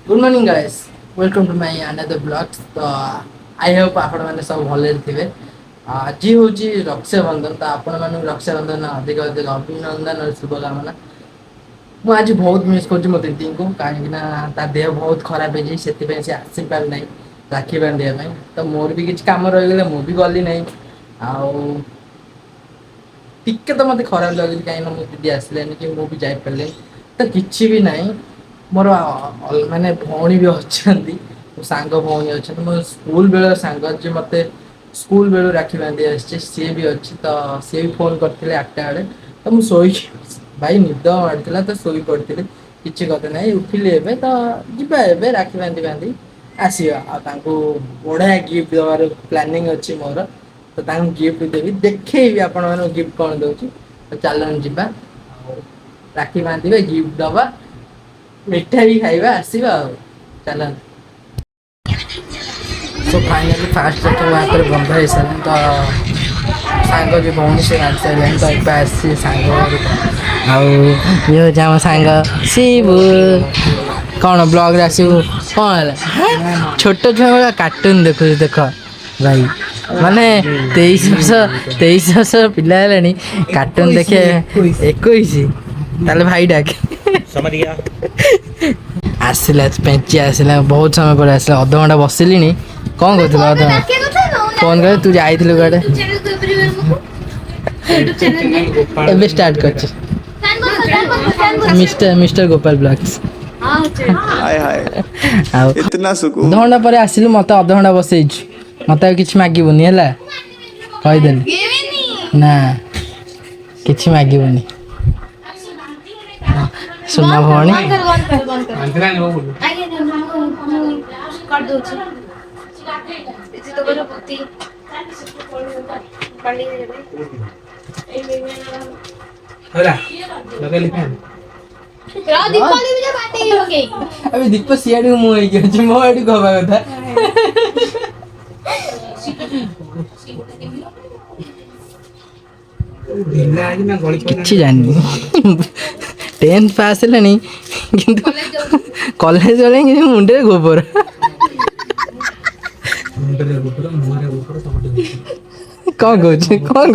Good morning guys, welcome to my another blogs. तो I hope आपण मैंने सब भले थे। आज हूँ रक्षाबंधन, तो आपण मैं रक्षाबंधन अधिक अधिक अभिनंदन और शुभकामना। मुझे आज बहुत मिस कर मो दीदी को, कहीं देह बहुत खराब है से आसी पार ना राखी बांधिया। तो मोर भी किसी कम रहीगला मुझे गली ना टिके तो मत खराब लगे कहीं मो दीदी आसलानी कि मुझे जापारे तो किसी भी ना मोर माने भौणी भी अच्छा सांग भौणी अच्छा मो स्कूल बेल सांग जो मत स्कूल बेलू राखी बांधि आसी सी भी अच्छी। तो सी भी फोन करते 8टा बेले तो मुझे शोई भाई निद मारता तो शोई पड़ी किसी कथा ना उठिली एवं तो जीवा ए राखी बांधि बांधि आसवा बढ़िया गिफ्ट देवार प्लानिंग अच्छी मोर। तो गिफ्ट देवी देखी आपण मैं गिफ्ट कौन दौर तो चलन जा राखी बांधे गिफ्ट दबा मिठा भी खाइबा आसवा चलन। तो फाइनाली फास्ट तो बंध हो सारे तो सांग जो भौणी से बांध सारे तो एक आसी सांग आम सांग शिवु कौन ब्लॉग आसबू कौन है छोट छुआ कार्टून देख देख भाई माने 23 वर्ष पिला कार्टून देखे 21 ताले भाई डाक आसला पेंची आसला बहुत समय पर आसला अध घंटा बसिली कौन कहते अध फोन कर तू जाइलु गाड़े एबे स्टार्ट कर मिस्टर मिस्टर गोपाल ब्लॉग्स हाय हाय इतना सुकून अध घंटा पर आसिलु मत अध घंटा बसई मत किसी मागबुनि है कहीदेली ना किसी मागबुनि सुना भौणी अभी दीप सियाड़ी मुझे मो आड़ी कहवा कथा किसी जानी 10th पास है कॉलेज वाले मुंडे गोबर कौन कौन कौन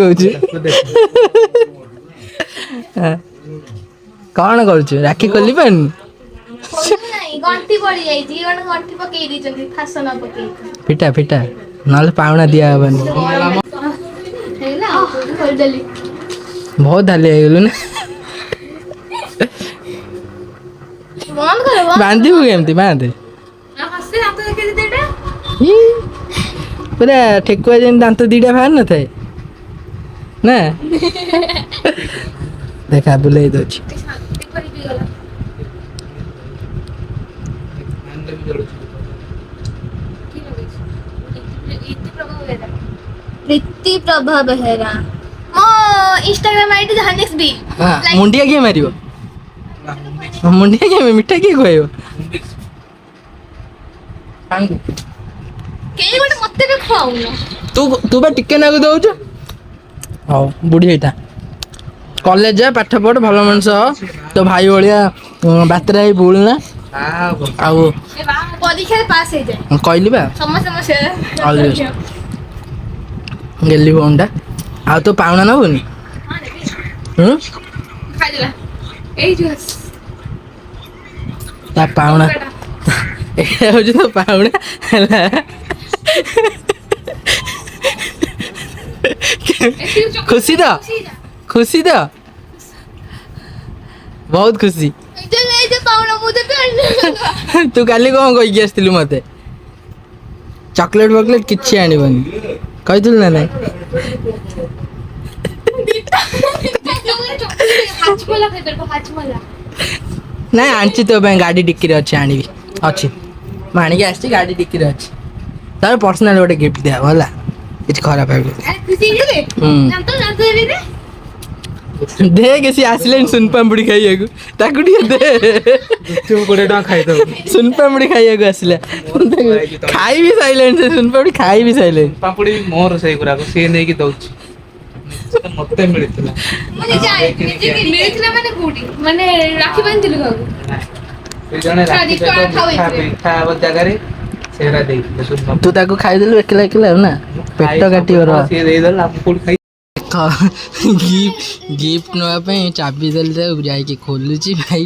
कर राखी खोली पान फिटा फिटा ना पावना दिया बहुत धाली गलु ना बांधबू केमती बांधे पूरा ठेकुआ जेन दांत दीटा बाहर न थाए ना देखा बुलाई दो प्रीति प्रभा बेहरा मो इंस्टाग्राम आईडी धनेश बी हां मुंडिया के मारियो मुंडिया के मिठा के कहयो सांग के गोटे मते भी खाउनो तू तू बा टिके ना दउछ हां बुढ़ी हेटा कॉलेज जा पाठ पढ़ भलो मनस तो भाई भलिया बातरा ही बोलना आउ परीक्षा पास हे जाए कहली बा समस्या गेली बोंडा आ तो पावना ना बोनी खाइ देला ए जूस ता पावना ए हो जो पावना हला खुशी तो बहुत खुशी तू काली कौन कहीकि आसलु मत चॉकलेट वॉकलेट किसी आनबनी कही ना ना ना आनी तो गाड़ी डिक्की अच्छे आनी अच्छी मुझे आसी गाड़ी डिक्की अच्छी तार पर्सनाल गोटे गिफ्ट दिया भला किसी खराब दे किसी आसले सुन पामुड़ी खाइए सुन पामुड़ी खाइए आसला खाई भी साइलेंट से सुन पामुड़ी खाई भी साइलेंट पामुड़ी मोर से गुरा को से नहीं की दउछ मते मिलितला मुझे जाय मिलितला माने कोडी माने राखी बांधिलु ଜଣେ ଛାଡି ରାତି କଣ ଖାଉ ମିଠା ଏଥିରେ? ମିଠା ହବ ଜାଗାରେ ସେରା ଦେଇଥିଲେ ସୁନ। ତୁ ତାକୁ ଖାଇଦେଲୁ ଏକଲା ଏକଲା ଆଉ ନା ପେଟ କାଟିବ ରହ। ସିଏ ଦେଇଦେଲା ମୁଁ କୋଉଠି ଖାଇ ଗିଫ୍ଟ ନେବା ପାଇଁ ଚାବି ଦେଲି ତାକୁ ଯାଇକି ଖୋଲୁଛି ଭାଇ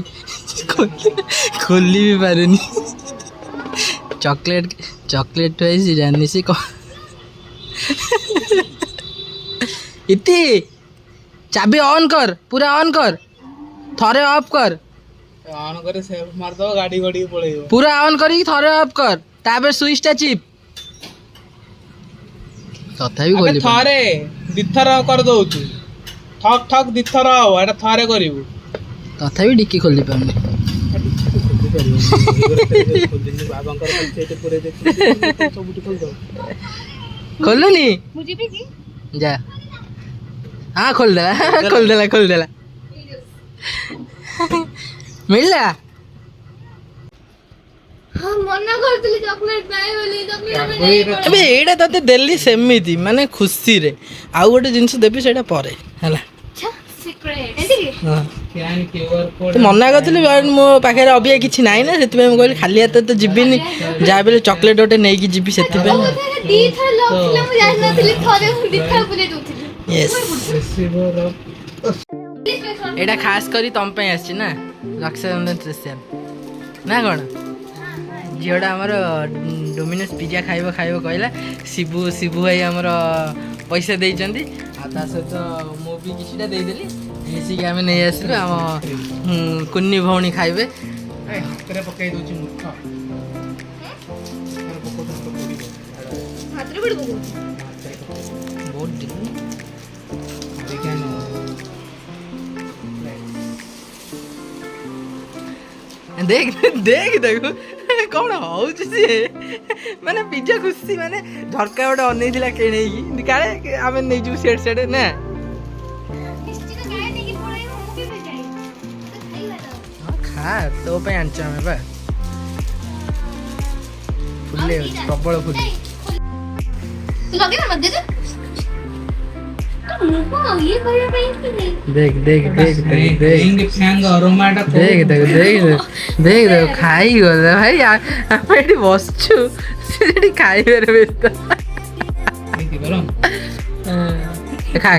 ଖୋଲି ବି ପାରୁନି। ଚକଲେଟ ହେଇଛି ଜାଣିନି ସେ କଣ ଇତି ଚାବି ଅନ୍ କର ପୁରା ଅନ୍ କର ଥରେ ଅଫ୍ କର ଅନ୍ କରି ସେଭ୍ ମାରିଦବ ଗାଡି ଗଡିକି ପଳେଇବ। ପୁରା ଅନ୍ କରିକି ଥରେ ଅଫ୍ କର ତାପରେ ସୁଇଚଟା ଚିପ୍ ତଥାପି ଆବେ ଖୋଲି ପାରୁନି। ଥରେ ଦିଥର କରିଦଉଛୁ ଠକ୍ ଠକ୍ ଦିଥର ହବ ଏଟା ଥରେ କରିବୁ। ତଥାପି ଡିକି ଖୋଲି ପାରୁନି। ବାବାଙ୍କର ସବୁଠି ଖୋଲିଦବ। ଖୋଲୁନି ମୁଁ ଯିବି କି? ଯା ହଁ ଖୋଲିଦେଲା ମିଳିଲା। ହଁ ମନା କରୁଥିଲି ଚକଲେଟ ନାହିଁ ବୋଲି ଏବେ ଏଇଟା ତତେ ଦେଲି ସେମିତି ମାନେ ଖୁସିରେ ଆଉ ଗୋଟେ ଜିନିଷ ଦେବି ସେଇଟା ପରେ ହେଲା। ତୁ ମନା କରିଥିଲି ମୋ ପାଖରେ ଅବିକା କିଛି ନାହିଁ ନା ସେଥିପାଇଁ ମୁଁ କହିଲି ଖାଲି ହାତରେ ତ ଯିବିନି ଯାହା ବି ହେଲେ ଚକଲେଟ ଗୋଟେ ନେଇକି ଯିବି ସେଥିପାଇଁ। ଏଇଟା ଖାସ କରି ତମ ପାଇଁ ଆସିଛି ନା ରକ୍ଷାବନ୍ଧନ ସ୍ପେଶାଲ ନା କଣ? ଝିଅଟା ଆମର ଡୋମିନୋସ୍ ପିଜା ଖାଇବ କହିଲା ଶିବୁ ଭାଇ ଆମର ପଇସା ଦେଇଛନ୍ତି ଆଉ ତା ସହିତ ମୁଁ ବି କିଛିଟା ଦେଇଦେଲି ମିଶିକି ଆମେ ନେଇ ଆସିଲୁ ଆମ କୁନି ଭଉଣୀ ଖାଇବେ। ହାତରେ ପକେଇ ଦଉଛି ମୂର୍ଖ। ଦେଖ ଦେଖୁ କଣ ହଉଛି ସିଏ ମାନେ ପିଜା ଖୁସି ମାନେ ଝରକା ଗୋଟେ ଅନେଇଥିଲା କିଣେଇକି କାଳେ ଆମେ ନେଇଯିବୁ ସେଆଡେ ନା। ଖା ତୋ ପାଇଁ ଆଣିଛୁ ଆମେ ବା ଫୁଲେ ପ୍ରବଳ ଫୁଲେ। ଦେখ ଖାଇଗଲା ଭାଇ ଆମେ ଏଠି ବସଛୁ ସେ ସେଠି ଖାଇବାରେ ବ୍ୟସ୍ତ। ଖା